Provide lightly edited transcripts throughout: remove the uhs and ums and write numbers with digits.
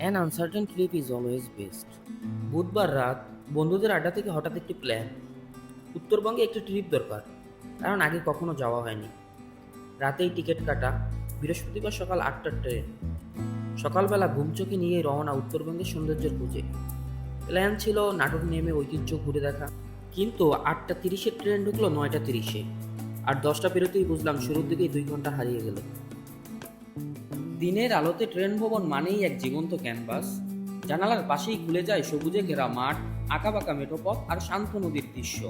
An uncertain trip is always best. বুধবার রাত বন্ধুদের আড্ডা থেকে হঠাৎ একটি প্ল্যান, উত্তরবঙ্গে একটি ট্রিপ দরকার, কারণ আগে কখনো যাওয়া হয়নি। রাতেই টিকিট কাটা, বৃহস্পতিবার সকাল ৮টার ট্রেন। সকালবেলা ঘুমচোখে নিয়ে রওনা উত্তরবঙ্গের সৌন্দর্যের খোঁজে। প্ল্যান ছিল নাটক নেমে ঐতিহ্য ঘুরে দেখা, কিন্তু ৮টা ৩০-এর ট্রেন ঢুকলো ৯টা ৩০-এ, আর ১০টা পেরোতেই বুঝলাম শুরুর দিকেই ২ ঘন্টা হারিয়ে গেল। দিনের আলোতে ট্রেন ভবন মানেই এক জীবন্ত ক্যানভাস। জানালার পাশেই খুলে যায় সবুজে ঘেরা মাঠ, আঁকাবাঁকা মেঠোপথ আর শান্ত নদীর দৃশ্য।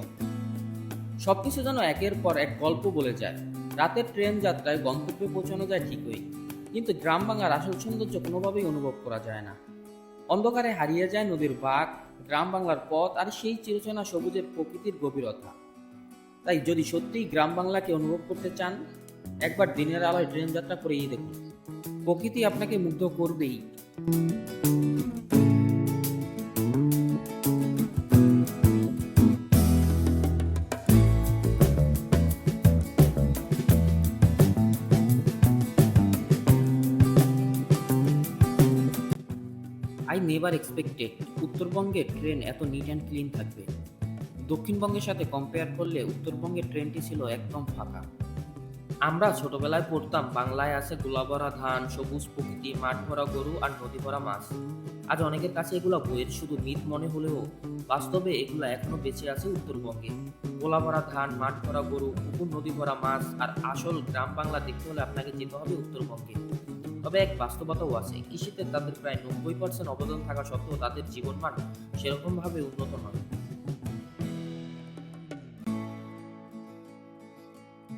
সবকিছু যেন একের পর এক গল্প বলে যায়। রাতের ট্রেন যাত্রায় গন্তব্যে পৌঁছানো যায় ঠিকই, কিন্তু গ্রাম বাংলার আসল সৌন্দর্য কোনোভাবেই অনুভব করা যায় না। অন্ধকারে হারিয়ে যায় নদীর বাঁক, গ্রাম বাংলার পথ আর সেই চিরচেনা সবুজের প্রকৃতির গভীরতা। তাই যদি সত্যিই গ্রাম বাংলাকে অনুভব করতে চান, একবার দিনের আলোয় ট্রেন যাত্রা করেই দেখুন। প্রকৃতি আপনাকে মুগ্ধ করবেই। আই নেভার এক্সপেক্টেড উত্তরবঙ্গের ট্রেন এত নিট অ্যান্ড ক্লিন থাকবে। দক্ষিণবঙ্গের সাথে কম্পেয়ার করলে উত্তরবঙ্গের ট্রেনটি ছিল একদম ফাঁকা। আমরা ছোটবেলায় পড়তাম বাংলায় আছে গোলাভরা ধান, সবুজ প্রকৃতি, মাঠ ভরা গরু আর নদী ভরা মাছ। আজ অনেকের কাছে এগুলো বইয়ের শুধু মিথ মনে হলেও বাস্তবে এগুলো এখনো বেঁচে আছে উত্তরবঙ্গে। গোলাভরা ধান, মাঠ ভরা গরু, পুকুর, নদী ভরা মাছ আর আসল গ্রাম বাংলা দেখতে হলে আপনাকে যেতে হবে উত্তরবঙ্গে। তবে এক বাস্তবতাও আছে, কৃষিতে তাদের প্রায় ৯০% অবদান থাকা সত্ত্বেও তাদের জীবনমান সেরকমভাবে উন্নত নয়।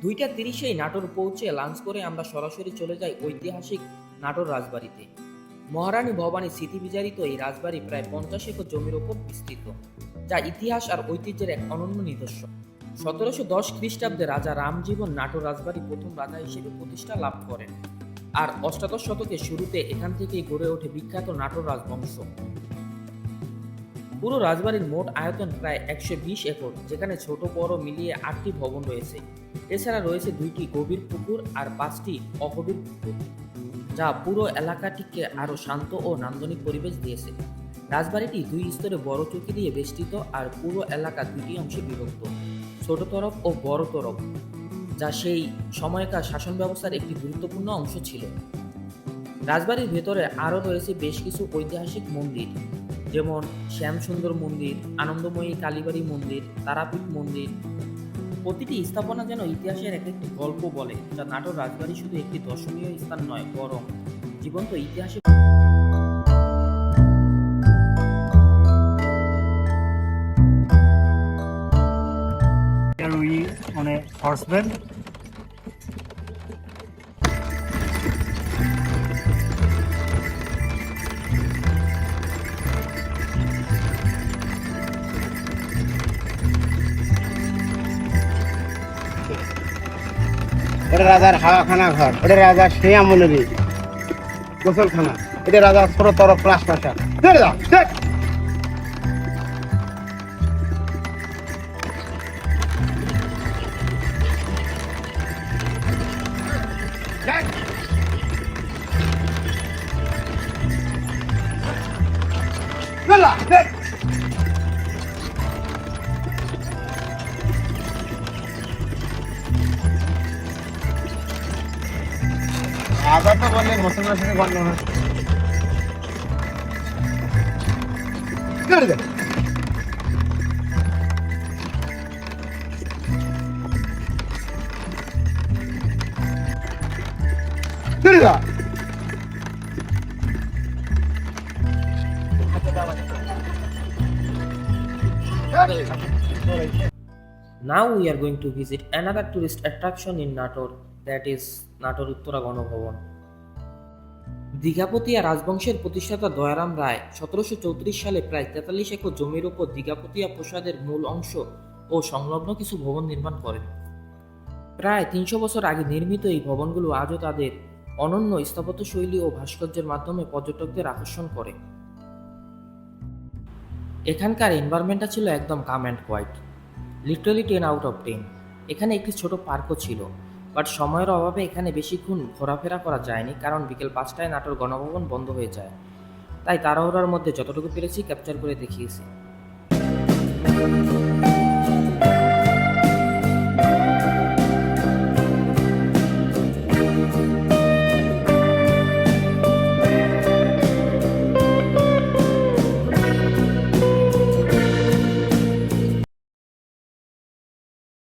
২টা ৩০-এই নাটোর পৌঁছে লাঞ্চ করে আমরা সরাসরি চলে যাই ঐতিহাসিক নাটোর রাজবাড়িতে। মহারানী ভবানী স্মৃতি বিজড়িত এই রাজবাড়ি প্রায় ৫০ একর জমির ওপর বিস্তৃত, যা ইতিহাস আর ঐতিহ্যের এক অনন্য নিদর্শন। ১৭১০ খ্রিস্টাব্দে রাজা রামজীবন নাটোর রাজবাড়ি প্রথম রাজা হিসেবে প্রতিষ্ঠা লাভ করেন, আর অষ্টাদশ শতকের শুরুতে এখান থেকেই গড়ে ওঠে বিখ্যাত নাটোর রাজবংশ। পুরো রাজবাড়ির মোট আয়তন প্রায় ১২০ একর, যেখানে ছোট বড় মিলিয়ে ৮টি ভবন রয়েছে। এছাড়া রয়েছে ২টি গভীর পুকুর আর ৫টি অগভীর পুকুর, যা পুরো এলাকাটিকে আরও শান্ত ও নান্দনিক পরিবেশ দিয়েছে। রাজবাড়িটি ২ স্তরে বড় চৌকি দিয়ে বেষ্টিত, আর পুরো এলাকা ২টি অংশে বিভক্ত, ছোট তরফ ও বড় তরফ, যা সেই সময়কার শাসন ব্যবস্থার একটি গুরুত্বপূর্ণ অংশ ছিল। রাজবাড়ির ভেতরে আরও রয়েছে বেশ কিছু ঐতিহাসিক মন্দির, যেমন শ্যামসুন্দর মন্দির, আনন্দময়ী কালীবাড়ি মন্দির, তারাপীঠ মন্দির। প্রতিটি স্থাপনা যেন ইতিহাসের এক একটি গল্প বলে, যা নাটোর রাজবাড়ি শুধু একটি দর্শনীয় স্থান নয়, বরং জীবন্ত ইতিহাসে। Here we on a horseback. এটা রাজার হাওয়াখানা ঘর, এটা রাজার সেই আমলেরই গোসলখানা, এটা রাজার ছোট তরফ রাজপ্রাসাদ। রাজা তো বললে মুসলমানের সাথে গণ্য হয়। Now we are going to visit another tourist attraction in Nator, that is Natore Uttara Ganabhaban. Dighapatia রাজবংশের প্রতিষ্ঠাতা দয়ারাম রায় ১৭৩৪ সালে প্রায় ৪৩ একর জমির উপর দীঘাপতিয়া প্রাসাদের মূল অংশ ও সংলগ্ন কিছু ভবন নির্মাণ করেন। প্রায় ৩০০ বছর আগে নির্মিত এই ভবনগুলো আজও তাদের অনন্য স্থাপত্যশৈলী ও ভাস্কর্যের মাধ্যমে পর্যটকদের আকর্ষণ করে। এখানকার এনভায়রনমেন্টটা ছিল একদম calm and quiet, literally 10 out of 10। এখানে একটি ছোট পার্কও ছিল, বাট সময়ের অভাবে এখানে বেশিক্ষণ ঘোরাফেরা করা যায়নি, কারণ বিকেল ৫টায় নাটোর গণভবন বন্ধ হয়ে যায়। তাই তাড়াহুড়ার মধ্যে যতটুকু পেরেছি ক্যাপচার করে দেখিয়েছি।